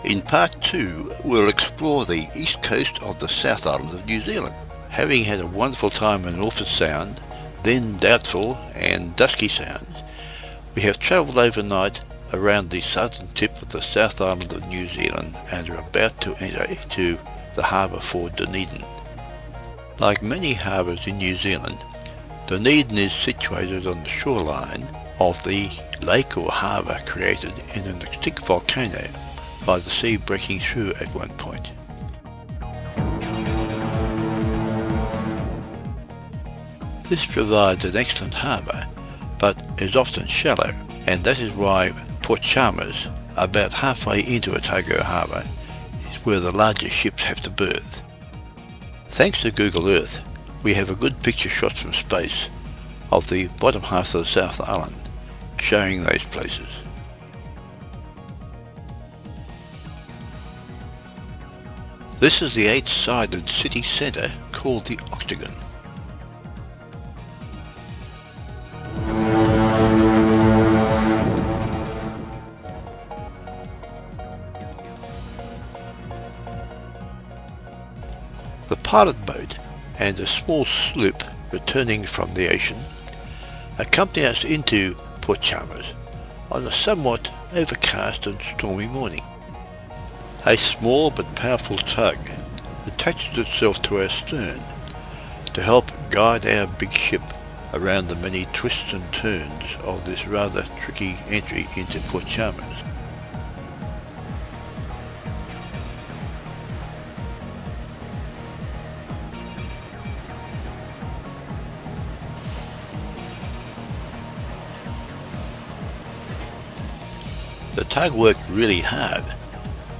In part 2 we'll explore the east coast of the South Island of New Zealand. Having had a wonderful time in Milford Sound, then Doubtful and Dusky Sounds, we have travelled overnight around the southern tip of the South Island of New Zealand and are about to enter into the harbour for Dunedin. Like many harbours in New Zealand, Dunedin is situated on the shoreline of the lake or harbour created in an extinct volcano by the sea breaking through at one point. This provides an excellent harbour, but is often shallow, and that is why Port Chalmers, about halfway into Otago Harbour, is where the larger ships have to berth. Thanks to Google Earth, we have a good picture shot from space of the bottom half of the South Island, showing those places. This is the 8-sided city centre called the Octagon. The pilot boat and a small sloop returning from the ocean accompany us into Port Chalmers on a somewhat overcast and stormy morning. A small but powerful tug attaches itself to our stern to help guide our big ship around the many twists and turns of this rather tricky entry into Port Chalmers. The tug worked really hard,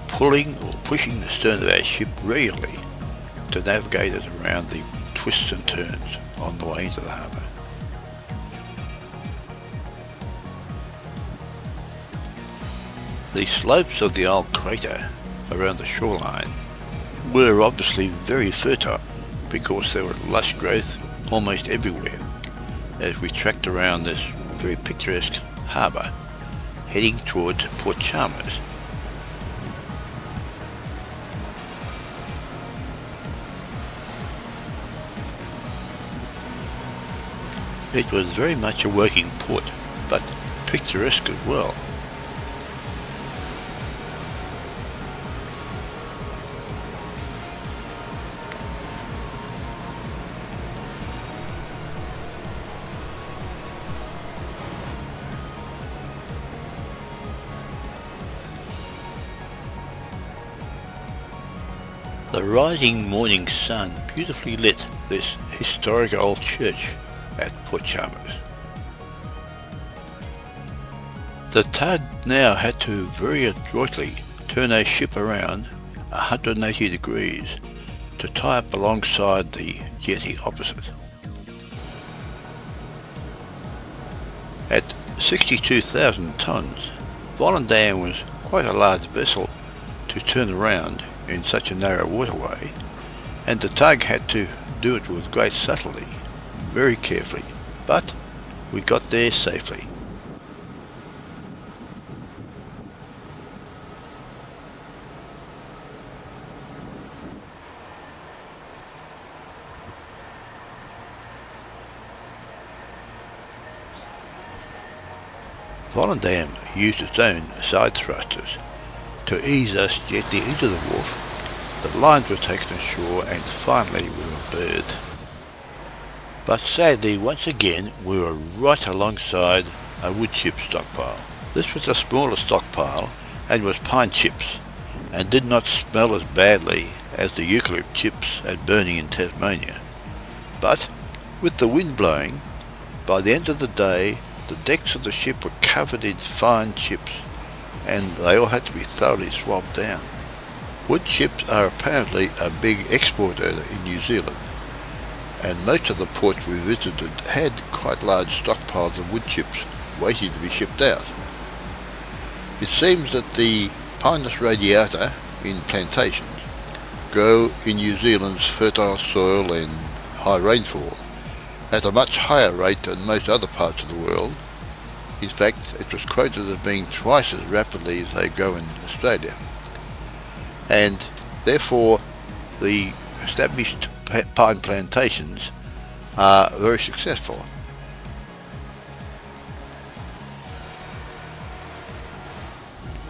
pulling or pushing the stern of our ship regularly to navigate it around the twists and turns on the way into the harbour. The slopes of the old crater around the shoreline were obviously very fertile because there were lush growth almost everywhere as we trekked around this very picturesque harbour heading towards Port Chalmers. It was very much a working port, but picturesque as well. The rising morning sun beautifully lit this historic old church at Port Chalmers. The tug now had to very adroitly turn our ship around 180 degrees to tie up alongside the jetty opposite. At 62,000 tonnes, Volendam was quite a large vessel to turn around in such a narrow waterway, and the tug had to do it with great subtlety, very carefully, but we got there safely. Volendam used its own side thrusters to ease us gently into the wharf. The lines were taken ashore and finally we were berthed. But sadly, once again, we were right alongside a wood chip stockpile. This was a smaller stockpile and was pine chips, and did not smell as badly as the eucalypt chips at burning in Tasmania. But with the wind blowing, by the end of the day, the decks of the ship were covered in fine chips, and they all had to be thoroughly swabbed down. Wood chips are apparently a big exporter in New Zealand, and most of the ports we visited had quite large stockpiles of wood chips waiting to be shipped out. It seems that the Pinus radiata in plantations grow in New Zealand's fertile soil and high rainfall at a much higher rate than most other parts of the world, In fact, it was quoted as being twice as rapidly as they grow in Australia. And therefore the established pine plantations are very successful.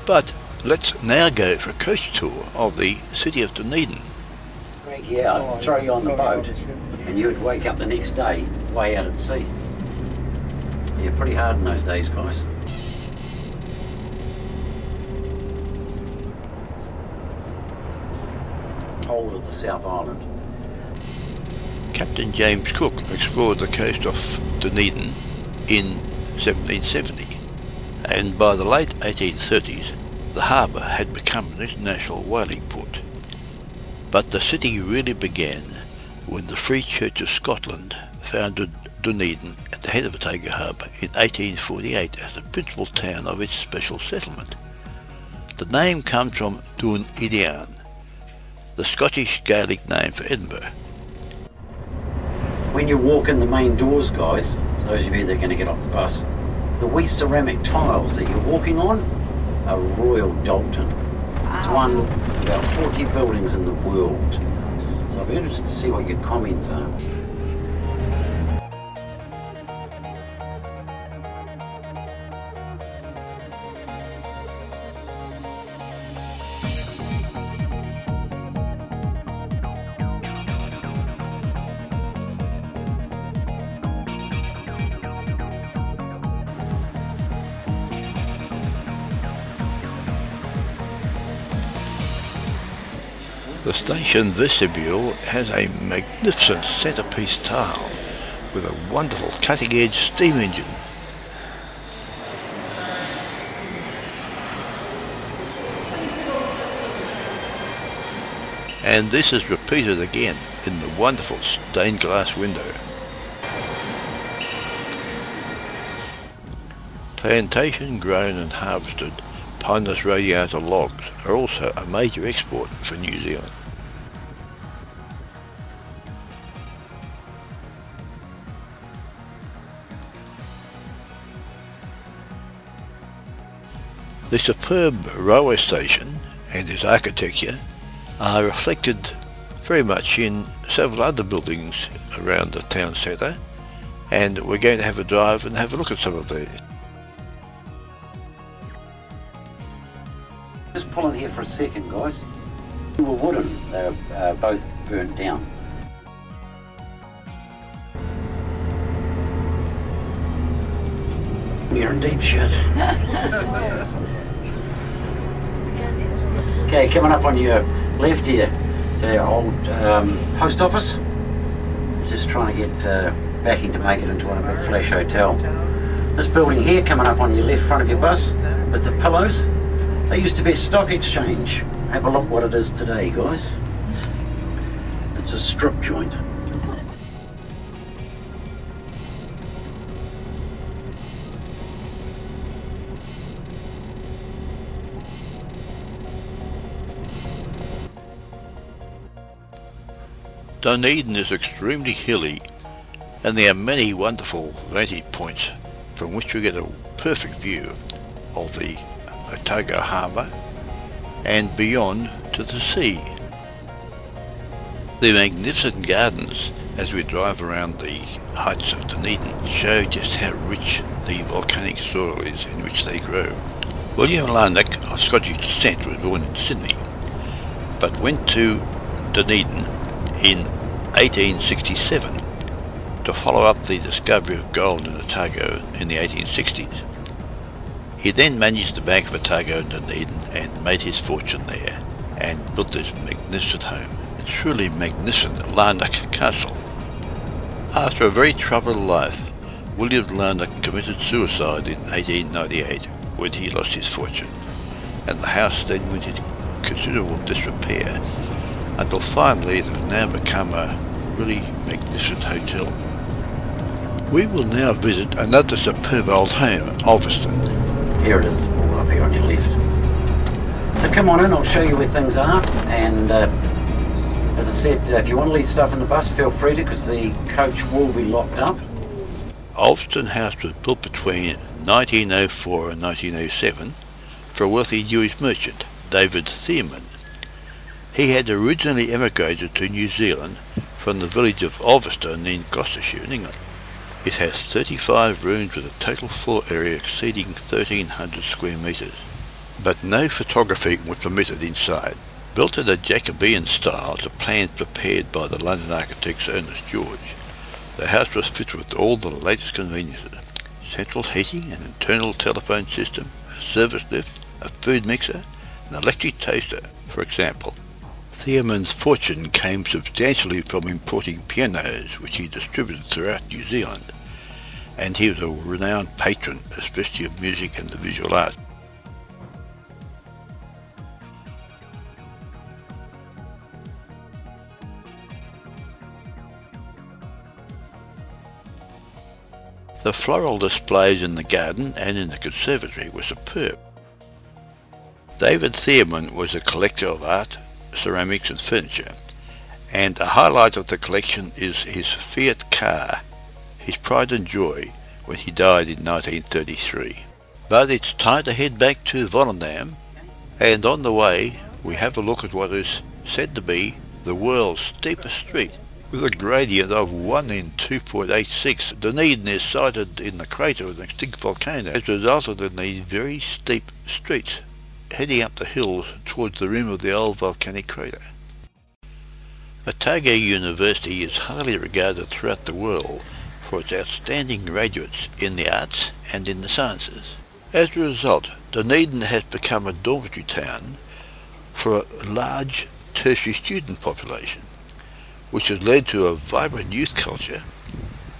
But let's now go for a coach tour of the city of Dunedin. Yeah, I'd throw you on the boat and you would wake up the next day way out at sea. Yeah, pretty hard in those days, guys. Whole of the South Island. Captain James Cook explored the coast of Dunedin in 1770, and by the late 1830s the harbour had become an international whaling port. But the city really began when the Free Church of Scotland founded Dunedin at the head of Otago Harbour in 1848 as the principal town of its special settlement. The name comes from Dunedin, the Scottish Gaelic name for Edinburgh. When you walk in the main doors, guys, those of you that are going to get off the bus, the wee ceramic tiles that you're walking on are Royal Dalton. It's one of about 40 buildings in the world. So I'll be interested to see what your comments are. The station vestibule has a magnificent centrepiece tile with a wonderful cutting-edge steam engine. And this is repeated again in the wonderful stained glass window. Plantation grown and harvested pineless radiata logs are also a major export for New Zealand. The superb railway station and its architecture are reflected very much in several other buildings around the town centre, and we're going to have a drive and have a look at some of these. Just pull in here for a second, guys. They were wooden. They were both burnt down. You're in deep shit. Okay, coming up on your left here, it's our old post office. Just trying to get backing to make it into one big flash hotel. This building here, coming up on your left front of your bus, with the pillows. They used to be a stock exchange. Have a look what it is today, guys. It's a strip joint. Dunedin is extremely hilly, and there are many wonderful vantage points from which you get a perfect view of the Otago Harbour and beyond to the sea. The magnificent gardens as we drive around the heights of Dunedin show just how rich the volcanic soil is in which they grow. William Larnach, of Scottish descent, was born in Sydney, but went to Dunedin in 1867 to follow up the discovery of gold in Otago in the 1860s. He then managed the Bank of Otago in Dunedin and made his fortune there and built this magnificent home. It's truly magnificent, Larnach Castle. After a very troubled life, William Larnach committed suicide in 1898 when he lost his fortune, and the house then went into considerable disrepair until finally it has now become a really magnificent hotel. We will now visit another superb old home, Ulverston. Here it is, all up here on your left. So come on in, I'll show you where things are, and as I said, if you want to leave stuff in the bus, feel free to, because the coach will be locked up. Alveston House was built between 1904 and 1907 for a wealthy Jewish merchant, David Thierman. He had originally emigrated to New Zealand from the village of Alveston in Gloucestershire in England. It has 35 rooms with a total floor area exceeding 1,300 square metres. But no photography was permitted inside. Built in a Jacobean style to plans prepared by the London architects Ernest George, the house was fitted with all the latest conveniences: central heating, an internal telephone system, a service lift, a food mixer, an electric toaster, for example. Thierman's fortune came substantially from importing pianos, which he distributed throughout New Zealand, and he was a renowned patron, especially of music and the visual arts. The floral displays in the garden and in the conservatory were superb. David Thierman was a collector of art, ceramics and furniture, and a highlight of the collection is his Fiat car, his pride and joy, when he died in 1933. But it's time to head back to Volendam, and on the way we have a look at what is said to be the world's steepest street. With a gradient of 1 in 2.86, Dunedin is sited in the crater of an extinct volcano, has resulted in these very steep streets heading up the hills towards the rim of the old volcanic crater. Otago University is highly regarded throughout the world for its outstanding graduates in the arts and in the sciences. As a result, Dunedin has become a dormitory town for a large tertiary student population, which has led to a vibrant youth culture,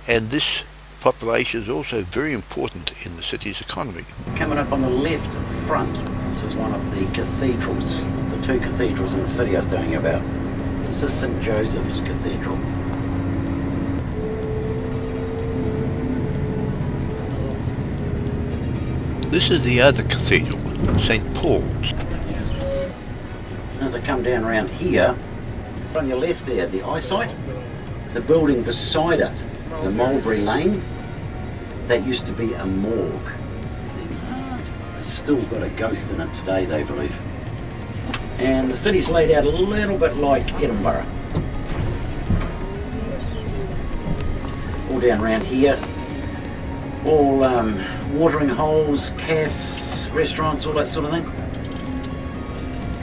and this population is also very important in the city's economy. Coming up on the left front, this is one of the cathedrals, the two cathedrals in the city I was telling you about. This is St. Joseph's Cathedral. This is the other cathedral, St. Paul's. As I come down around here, on your left there, the eyesight, the building beside it, the Mulberry Lane, that used to be a morgue. It's still got a ghost in it today, they believe. And the city's laid out a little bit like Edinburgh. All down around here, all watering holes, cafes, restaurants, all that sort of thing.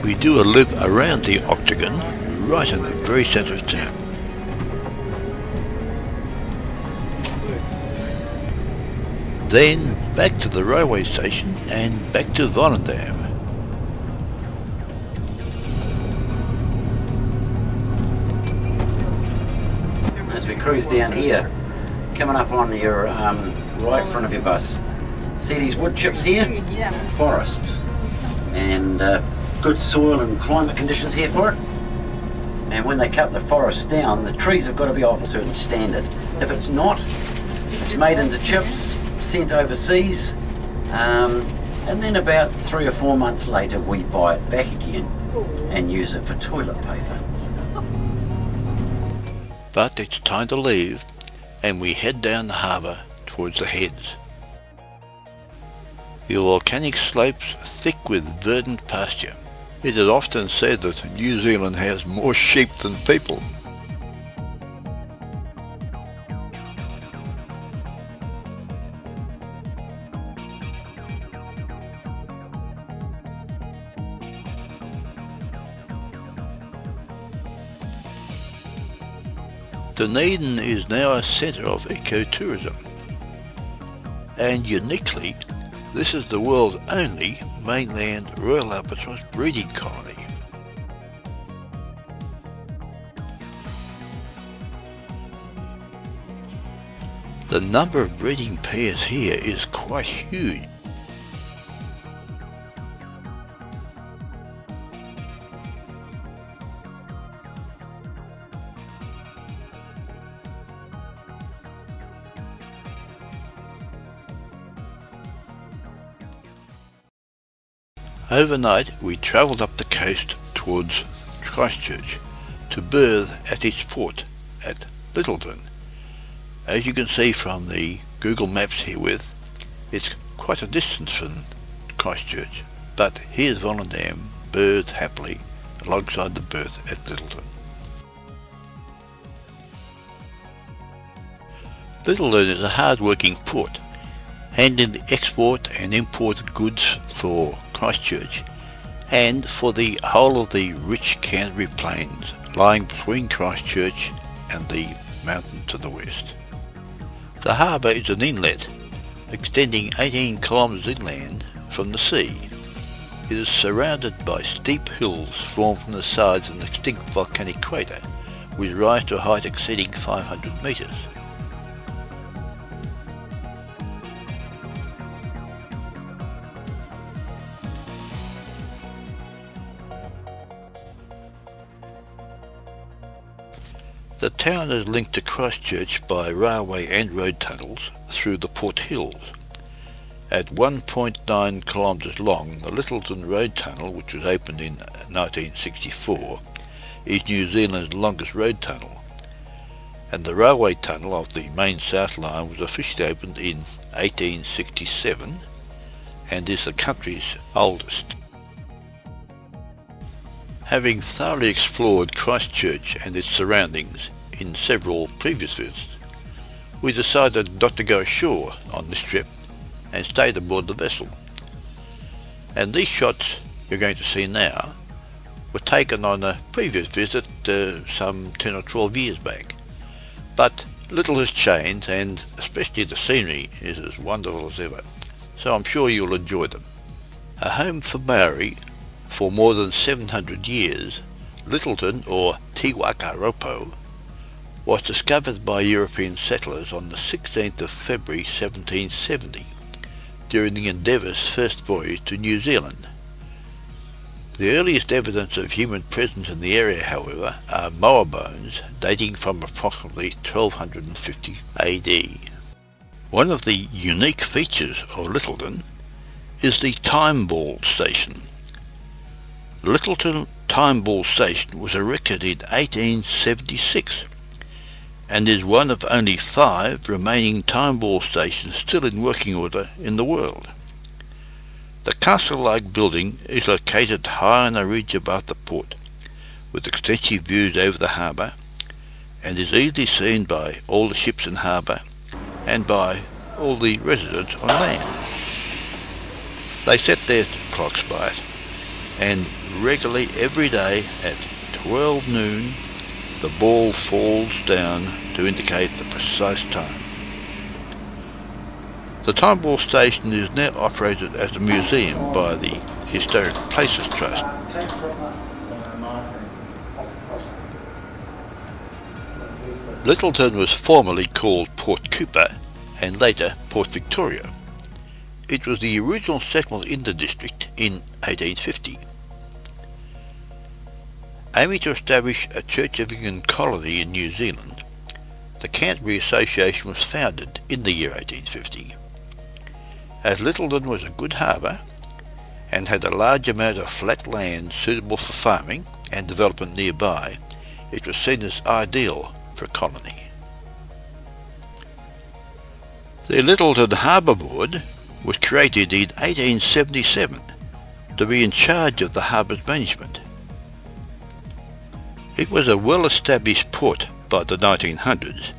We do a loop around the Octagon, right in the very centre of town. Then back to the railway station and back to Volendam. As we cruise down here, coming up on your right front of your bus, see these wood chips here? Forests. And good soil and climate conditions here for it. And when they cut the forests down, the trees have got to be of a certain standard. If it's not, it's made into chips, sent overseas, and then about 3 or 4 months later we buy it back again and use it for toilet paper. But it's time to leave, and we head down the harbour towards the heads. The volcanic slopes thick with verdant pasture. It is often said that New Zealand has more sheep than people. Dunedin is now a centre of ecotourism, and uniquely, this is the world's only mainland Royal Albatross breeding colony. The number of breeding pairs here is quite huge. Overnight we travelled up the coast towards Christchurch to berth at its port at Lyttelton. As you can see from the Google Maps herewith, it's quite a distance from Christchurch, but here's Volendam berthed happily alongside the berth at Lyttelton. Lyttelton is a hard-working port, handling the export and import goods for Christchurch and for the whole of the rich Canterbury Plains lying between Christchurch and the mountain to the west. The harbour is an inlet extending 18 kilometres inland from the sea. It is surrounded by steep hills formed from the sides of an extinct volcanic crater which rise to a height exceeding 500 metres. The town is linked to Christchurch by railway and road tunnels through the Port Hills. At 1.9 kilometres long, the Lyttelton Road Tunnel, which was opened in 1964, is New Zealand's longest road tunnel, and the railway tunnel of the Main South Line was officially opened in 1867 and is the country's oldest. Having thoroughly explored Christchurch and its surroundings in several previous visits, we decided not to go ashore on this trip and stayed aboard the vessel. And these shots you're going to see now were taken on a previous visit some 10 or 12 years back. But little has changed, and especially the scenery is as wonderful as ever, so I'm sure you'll enjoy them. A home for Maori for more than 700 years, Lyttelton, or Te Waka Ropo, was discovered by European settlers on the 16th of February 1770 during the Endeavour's first voyage to New Zealand. The earliest evidence of human presence in the area, however, are moa bones dating from approximately 1250 AD. One of the unique features of Lyttelton is the time ball station. The Lyttelton Time Ball Station was erected in 1876 and is one of only 5 remaining time ball stations still in working order in the world. The castle-like building is located high on a ridge above the port, with extensive views over the harbour, and is easily seen by all the ships in harbour and by all the residents on land. They set their clocks by it, and regularly every day at 12 noon the ball falls down to indicate the precise time. The Time Ball Station is now operated as a museum by the Historic Places Trust. Lyttelton was formerly called Port Cooper and later Port Victoria. It was the original settlement in the district in 1850. Aiming to establish a Church of England colony in New Zealand, the Canterbury Association was founded in the year 1850. As Lyttelton was a good harbour and had a large amount of flat land suitable for farming and development nearby, it was seen as ideal for a colony. The Lyttelton Harbour Board was created in 1877 to be in charge of the harbour's management. It was a well-established port by the 1900s,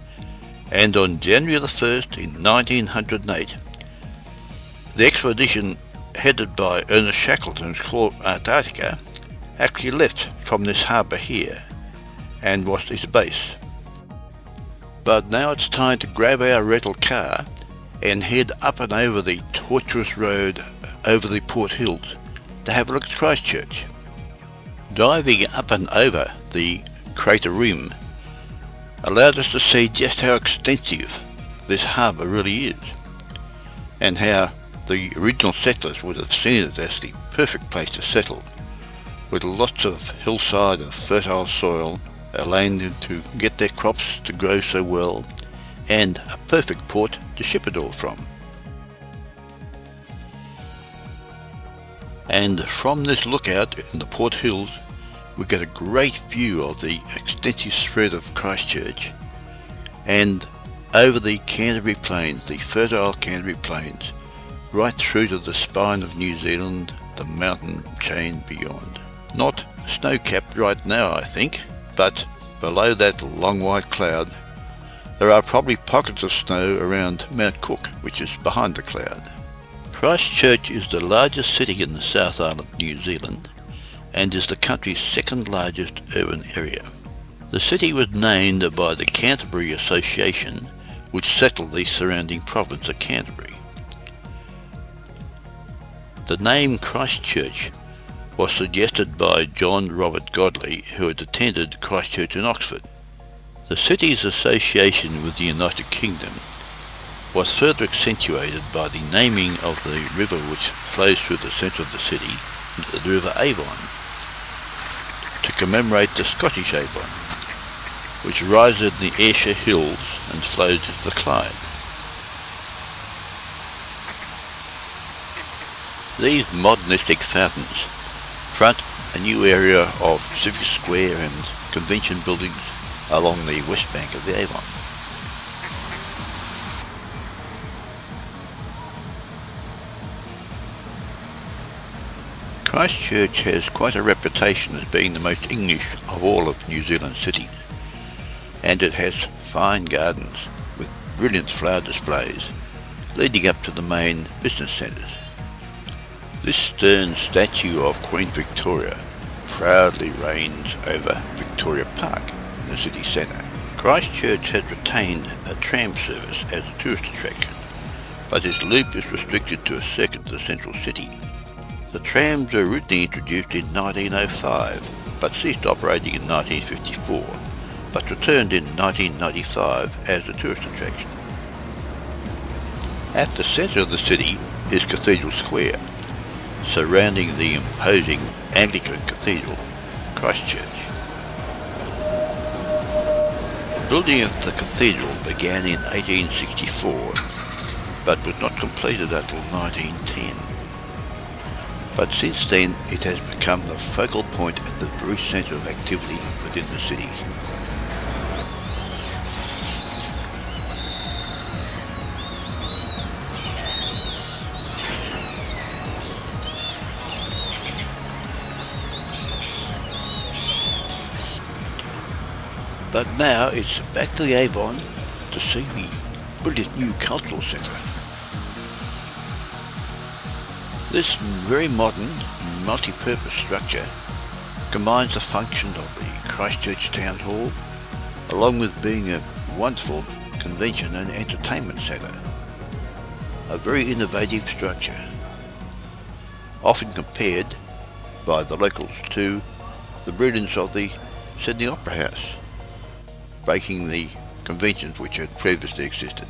and on January the 1st in 1908, the expedition headed by Ernest Shackleton's explored Antarctica actually left from this harbour here and was its base. But now it's time to grab our rental car and head up and over the tortuous road over the Port Hills to have a look at Christchurch. Diving up and over the crater rim allowed us to see just how extensive this harbour really is, and how the original settlers would have seen it as the perfect place to settle, with lots of hillside and fertile soil, a land to get their crops to grow so well, and a perfect port to ship it all from. And from this lookout in the Port Hills, we get a great view of the extensive spread of Christchurch and over the Canterbury Plains, the fertile Canterbury Plains, right through to the spine of New Zealand, the mountain chain beyond. Not snow-capped right now, I think, but below that long white cloud there are probably pockets of snow around Mount Cook, which is behind the cloud. Christchurch is the largest city in the South Island of New Zealand and is the country's second largest urban area. The city was named by the Canterbury Association, which settled the surrounding province of Canterbury. The name Christchurch was suggested by John Robert Godley, who had attended Christchurch in Oxford. The city's association with the United Kingdom was further accentuated by the naming of the river which flows through the centre of the city, the River Avon, to commemorate the Scottish Avon, which rises in the Ayrshire Hills and flows into the Clyde. These modernistic fountains front a new area of civic square and convention buildings along the west bank of the Avon. Christchurch has quite a reputation as being the most English of all of New Zealand's cities, and it has fine gardens with brilliant flower displays leading up to the main business centres. This stern statue of Queen Victoria proudly reigns over Victoria Park in the city centre. Christchurch has retained a tram service as a tourist attraction, but its loop is restricted to a circuit of the central city. The trams were originally introduced in 1905, but ceased operating in 1954, but returned in 1995 as a tourist attraction. At the centre of the city is Cathedral Square, surrounding the imposing Anglican Cathedral, Christchurch. Building of the cathedral began in 1864, but was not completed until 1910. But since then it has become the focal point at the very centre of activity within the city. But now it's back to the Avon to see the brilliant new cultural centre. This very modern, multi-purpose structure combines the function of the Christchurch Town Hall along with being a wonderful convention and entertainment centre. A very innovative structure, often compared by the locals to the brilliance of the Sydney Opera House, breaking the conventions which had previously existed.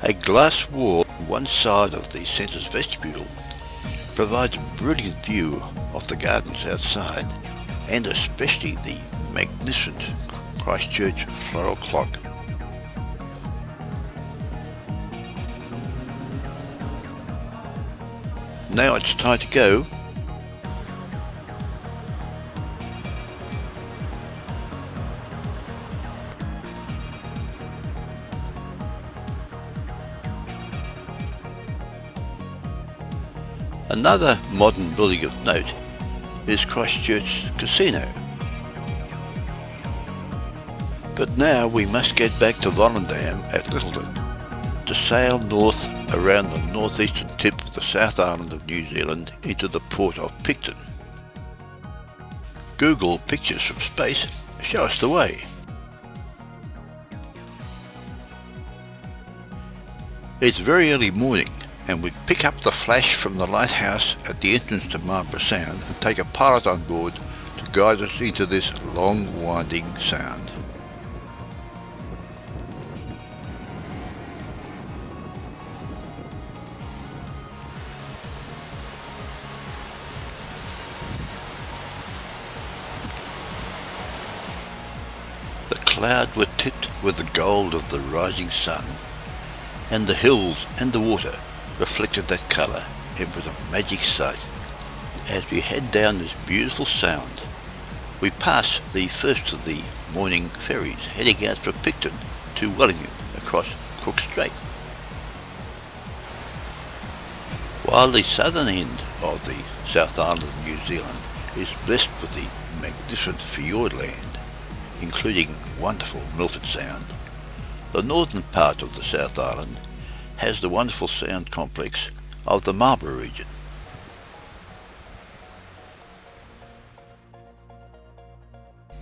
A glass wall on one side of the centre's vestibule provides a brilliant view of the gardens outside, and especially the magnificent Christchurch floral clock. Now it's time to go. Another modern building of note is Christchurch Casino. But now we must get back to Volendam at Lyttelton to sail north around the northeastern tip of the South Island of New Zealand into the port of Picton. Google pictures from space show us the way. It's very early morning and we pick up the flash from the lighthouse at the entrance to Marlborough Sound and take a pilot on board to guide us into this long winding sound. clouds were tipped with the gold of the rising sun, and the hills and the water reflected that colour. It was a magic sight. As we head down this beautiful sound, we pass the first of the morning ferries heading out from Picton to Wellington across Cook Strait. While the southern end of the South Island of New Zealand is blessed with the magnificent fjord land, including wonderful Milford Sound, the northern part of the South Island has the wonderful sound complex of the Marlborough region.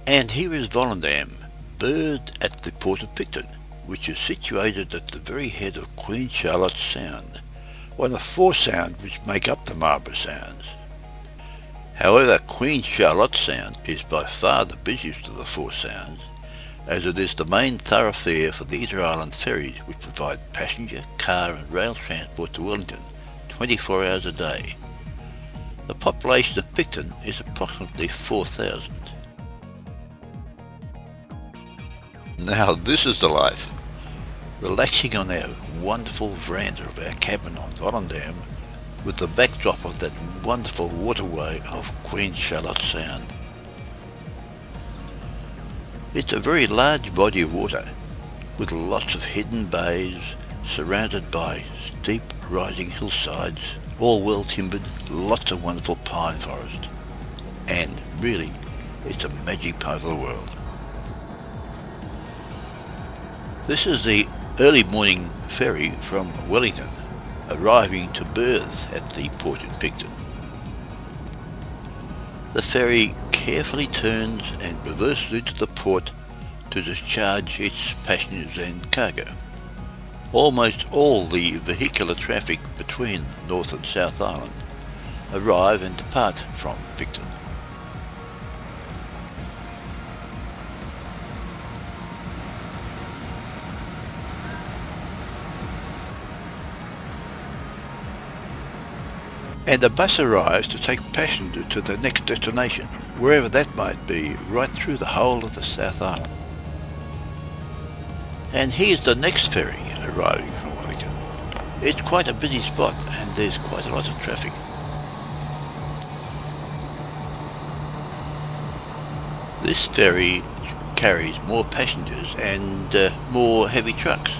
And here is Volendam, bird at the port of Picton, which is situated at the very head of Queen Charlotte Sound, one of 4 sounds which make up the Marlborough Sounds. However, Queen Charlotte Sound is by far the busiest of the 4 sounds, as it is the main thoroughfare for the inter-island ferries which provide passenger, car and rail transport to Wellington 24 hours a day. The population of Picton is approximately 4,000. Now this is the life. Relaxing on our wonderful veranda of our cabin on Volendam with the backdrop of that wonderful waterway of Queen Charlotte Sound. It's a very large body of water with lots of hidden bays surrounded by steep rising hillsides, all well timbered, lots of wonderful pine forest, and really it's a magic part of the world. This is the early morning ferry from Wellington, arriving to berth at the port in Picton. The ferry carefully turns and reverses into the port to discharge its passengers and cargo. Almost all the vehicular traffic between North and South Island arrive and depart from Picton. And a bus arrives to take passengers to the next destination, wherever that might be, right through the whole of the South Island. And here's the next ferry arriving from Wellington. It's quite a busy spot and there's quite a lot of traffic. This ferry carries more passengers and more heavy trucks.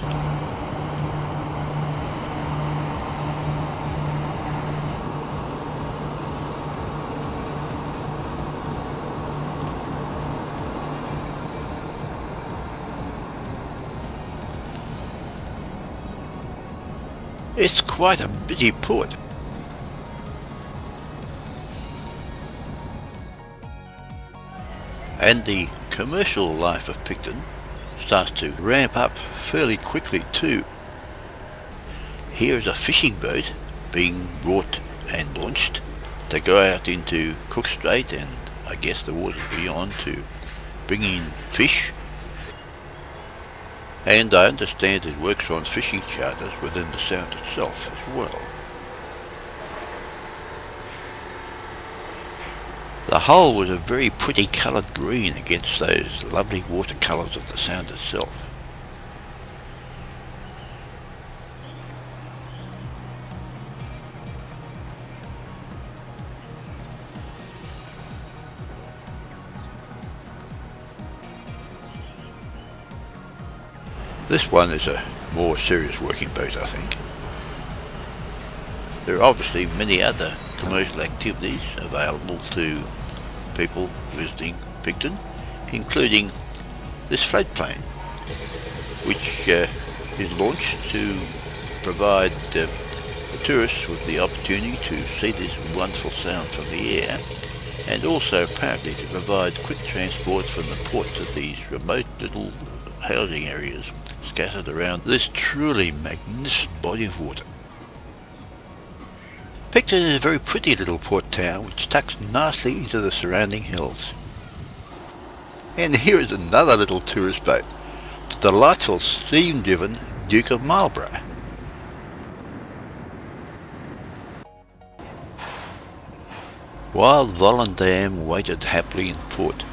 It's quite a busy port. And the commercial life of Picton starts to ramp up fairly quickly too. Here is a fishing boat being brought and launched to go out into Cook Strait and I guess the waters beyond to bring in fish. And I understand it works on fishing charters within the sound itself as well. The hull was a very pretty coloured green against those lovely watercolours of the sound itself. This one is a more serious working boat, I think. There are obviously many other commercial activities available to people visiting Picton, including this float plane, which is launched to provide tourists with the opportunity to see this wonderful sound from the air, and also apparently to provide quick transport from the port to these remote little housing areas scattered around this truly magnificent body of water. Picton is a very pretty little port town which tucks nicely into the surrounding hills. And here is another little tourist boat, the delightful steam-driven Duke of Marlborough. While Volendam waited happily in port,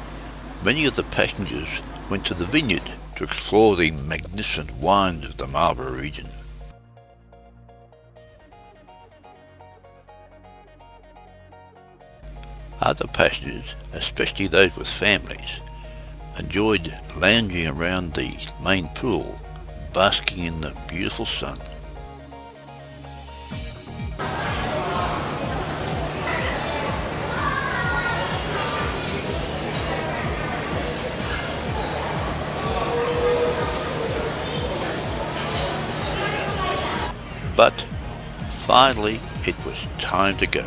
many of the passengers went to the vineyard to explore the magnificent wines of the Marlborough region. Other passengers, especially those with families, enjoyed lounging around the main pool, basking in the beautiful sun. But finally it was time to go.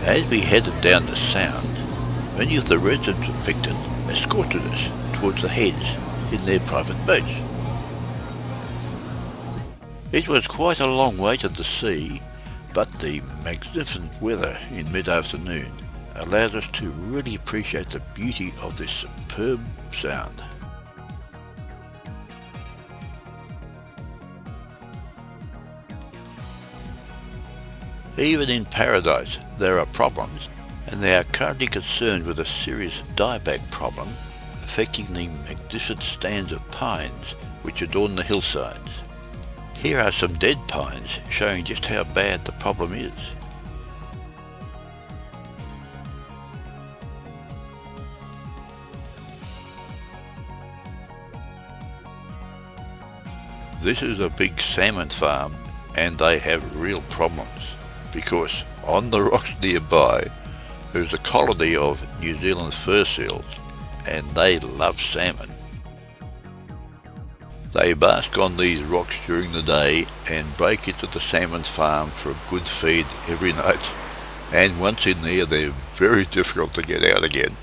As we headed down the Sound, many of the residents of Picton escorted us towards the heads in their private boats. It was quite a long way to the sea, but the magnificent weather in mid-afternoon allowed us to really appreciate the beauty of this superb sound. Even in paradise there are problems, and they are currently concerned with a serious dieback problem affecting the magnificent stands of pines which adorn the hillsides. Here are some dead pines showing just how bad the problem is. This is a big salmon farm and they have real problems, because on the rocks nearby there's a colony of New Zealand fur seals and they love salmon. They bask on these rocks during the day and break into the salmon farm for a good feed every night, and once in there they're very difficult to get out again.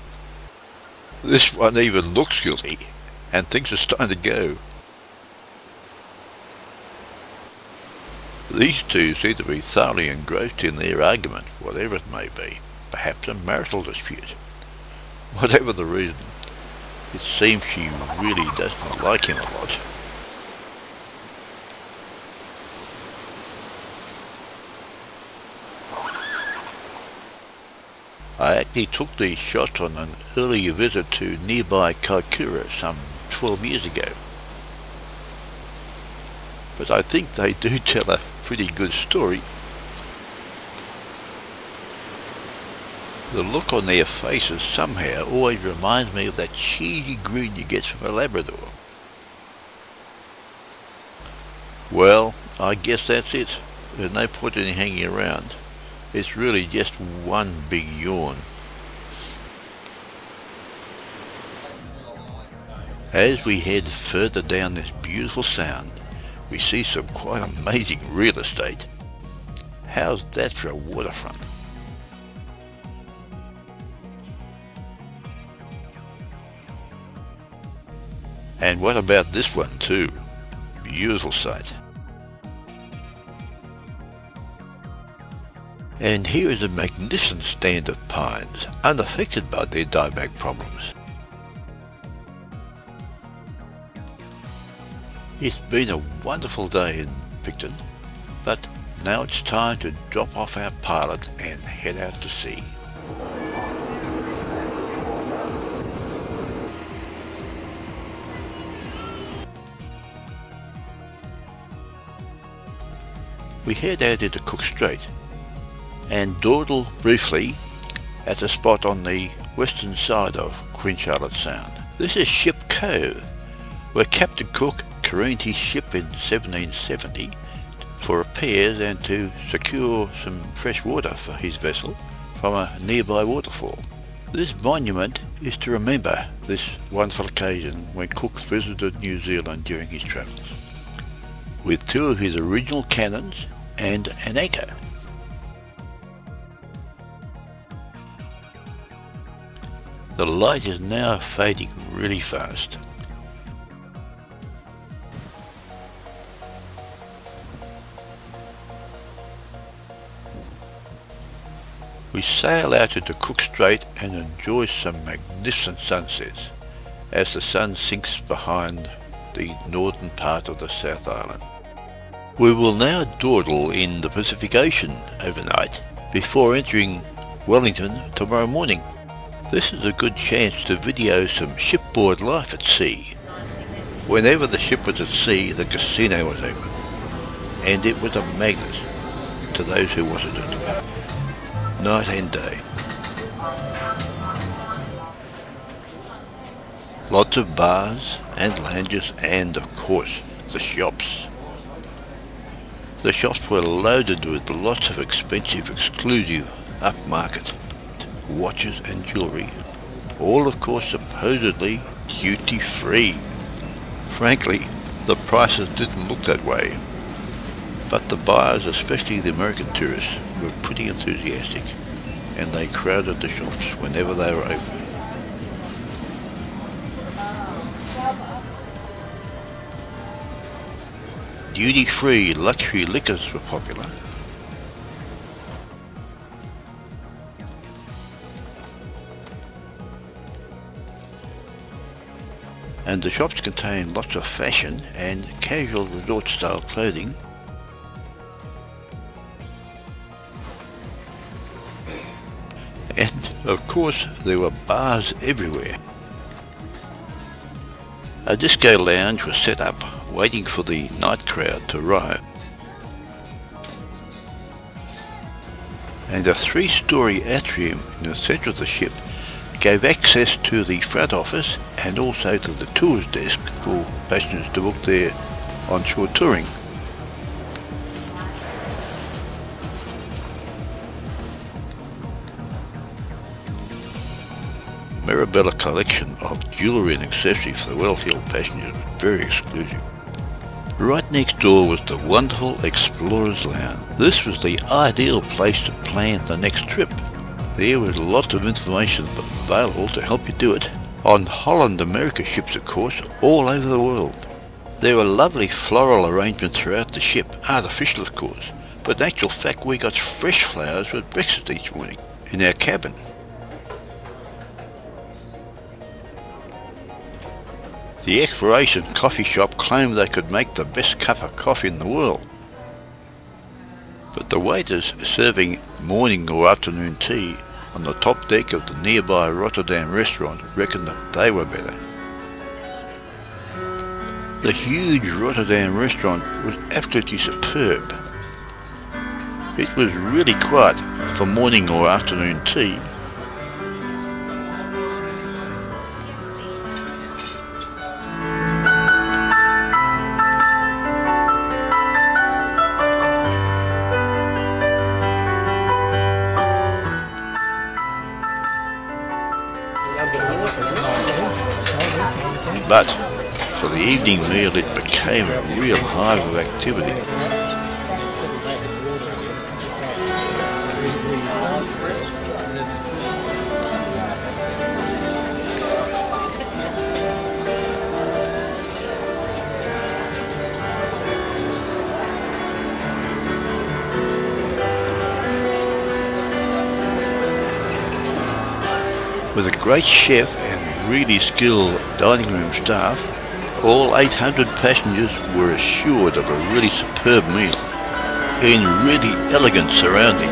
This one even looks guilty and thinks it's time to go. These two seem to be thoroughly engrossed in their argument, whatever it may be, perhaps a marital dispute. Whatever the reason, it seems she really does not like him a lot. I actually took these shots on an earlier visit to nearby Kaikoura some 12 years ago. But I think they do tell a pretty good story. The look on their faces somehow always reminds me of that cheesy grin you get from a Labrador. Well, I guess that's it. There's no point in hanging around. It's really just one big yawn. As we head further down this beautiful sound, we see some quite amazing real estate. How's that for a waterfront? And what about this one too? Beautiful sight. And here is a magnificent stand of pines, unaffected by their dieback problems. It's been a wonderful day in Picton, but now it's time to drop off our pilot and head out to sea. We head out into Cook Strait and dawdle briefly at a spot on the western side of Queen Charlotte Sound. This is Ship Cove, where Captain Cook careened his ship in 1770 for repairs and to secure some fresh water for his vessel from a nearby waterfall. This monument is to remember this wonderful occasion when Cook visited New Zealand during his travels, with two of his original cannons and an anchor. The light is now fading really fast. We sail out into Cook Strait and enjoy some magnificent sunsets as the sun sinks behind the northern part of the South Island. We will now dawdle in the Pacific Ocean overnight before entering Wellington tomorrow morning. This is a good chance to video some shipboard life at sea. Whenever the ship was at sea, the casino was open, and it was a magnet to those who wanted it, night and day. Lots of bars and lounges and, of course, the shops. The shops were loaded with lots of expensive, exclusive, upmarket watches and jewellery, all of course supposedly duty-free. Frankly, the prices didn't look that way, but the buyers, especially the American tourists, were pretty enthusiastic, and they crowded the shops whenever they were open. Duty-free luxury liquors were popular. And the shops contained lots of fashion and casual resort style clothing. And of course there were bars everywhere. A disco lounge was set up waiting for the night crowd to arrive. And a 3-story atrium in the centre of the ship gave access to the front office and also to the tours desk for passengers to book their onshore touring. Mirabella collection of jewellery and accessories for the well-heeled passengers was very exclusive. Right next door was the wonderful Explorers Lounge. This was the ideal place to plan the next trip. There was lots of information available to help you do it, on Holland America ships of course, all over the world. There were lovely floral arrangements throughout the ship, artificial of course, but in actual fact we got fresh flowers with breakfast each morning in our cabin. The Exploration coffee shop claimed they could make the best cup of coffee in the world. But the waiters serving morning or afternoon tea on the top deck of the nearby Rotterdam restaurant reckoned that they were better. The huge Rotterdam restaurant was absolutely superb. It was really quiet for morning or afternoon tea. But for the evening meal it became a real hive of activity. With a great chef and really skilled dining room staff, all 800 passengers were assured of a really superb meal in really elegant surroundings.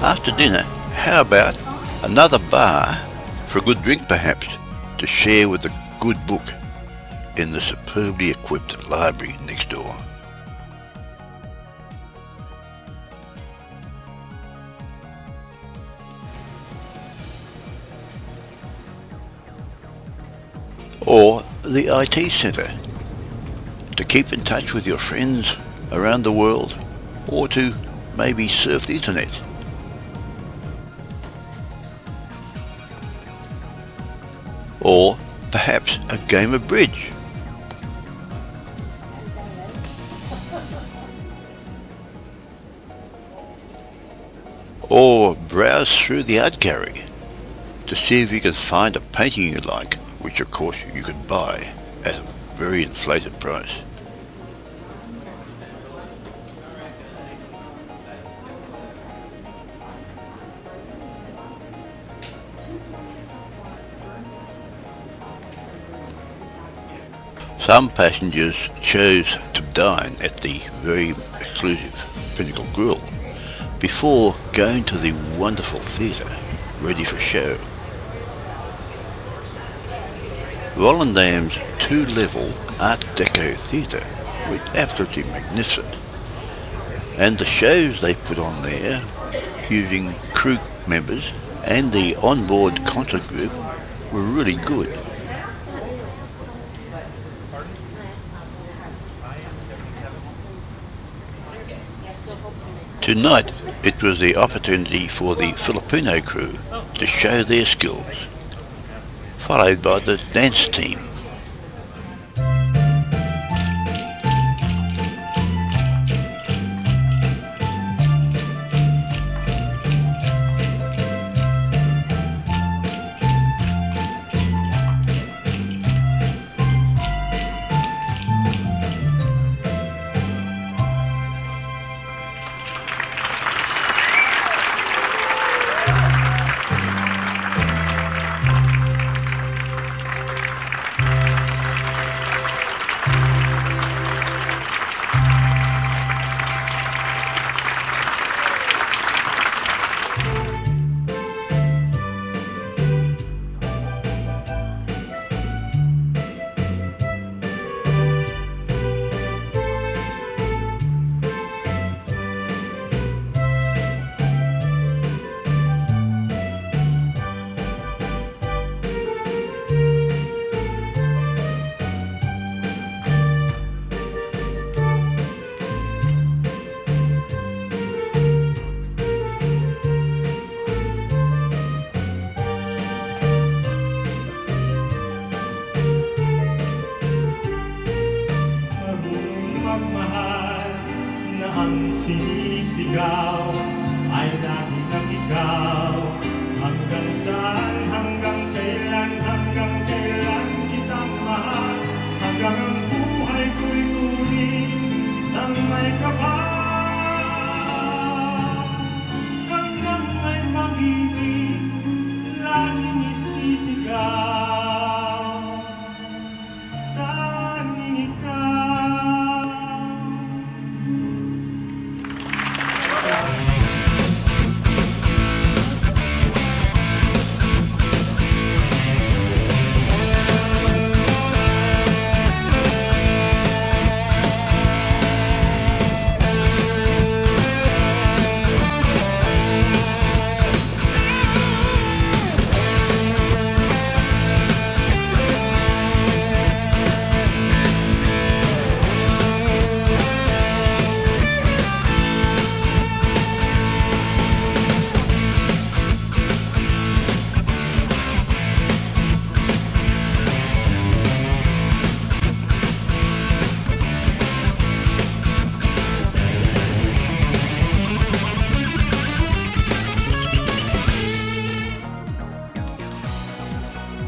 After dinner, how about another bar for a good drink perhaps, to share with a good book in the superbly equipped library next door. Or the IT centre, to keep in touch with your friends around the world, or to maybe surf the internet. Or perhaps a game of bridge. Or browse through the art gallery to see if you can find a painting you like, which of course you can buy at a very inflated price. Some passengers chose to dine at the very exclusive Pinnacle Grill before going to the wonderful theatre ready for show. Volendam's two-level Art Deco theatre was absolutely magnificent, and the shows they put on there using crew members and the onboard concert group were really good. Tonight it was the opportunity for the Filipino crew to show their skills, followed by the dance team. Sinisigaw ay lagi ng ikaw. Hanggang saan, hanggang kailan kitang mahal. Hanggang ang buhay ko'y kunin ng may kapal. Hanggang may mag-ibig, laging isisigaw. Tanging ikaw.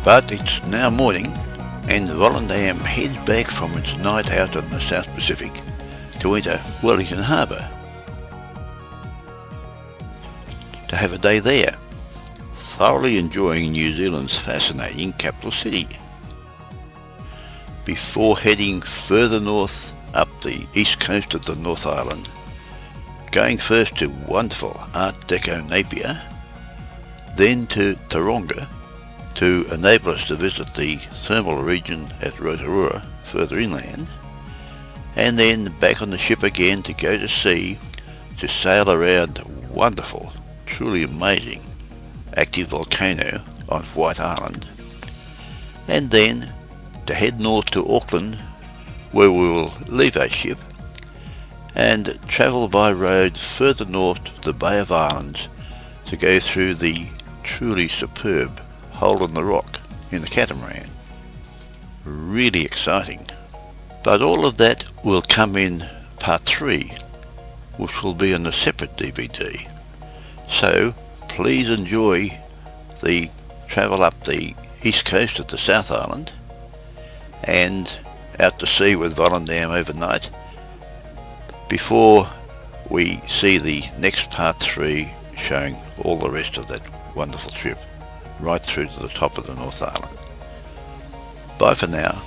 But it's now morning and Volendam heads back from its night out on the South Pacific to enter Wellington Harbour to have a day there, thoroughly enjoying New Zealand's fascinating capital city, before heading further north up the east coast of the North Island, going first to wonderful Art Deco Napier, then to Tauranga to enable us to visit the thermal region at Rotorua further inland, and then back on the ship again to go to sea to sail around wonderful, truly amazing active volcano on White Island, and then to head north to Auckland, where we will leave our ship and travel by road further north to the Bay of Islands to go through the truly superb Hole in the Rock in the catamaran. Really exciting. But all of that will come in part 3, which will be on a separate DVD. So please enjoy the travel up the east coast of the South Island and out to sea with Volendam overnight before we see the next part 3 showing all the rest of that wonderful trip right through to the top of the North Island. Bye for now.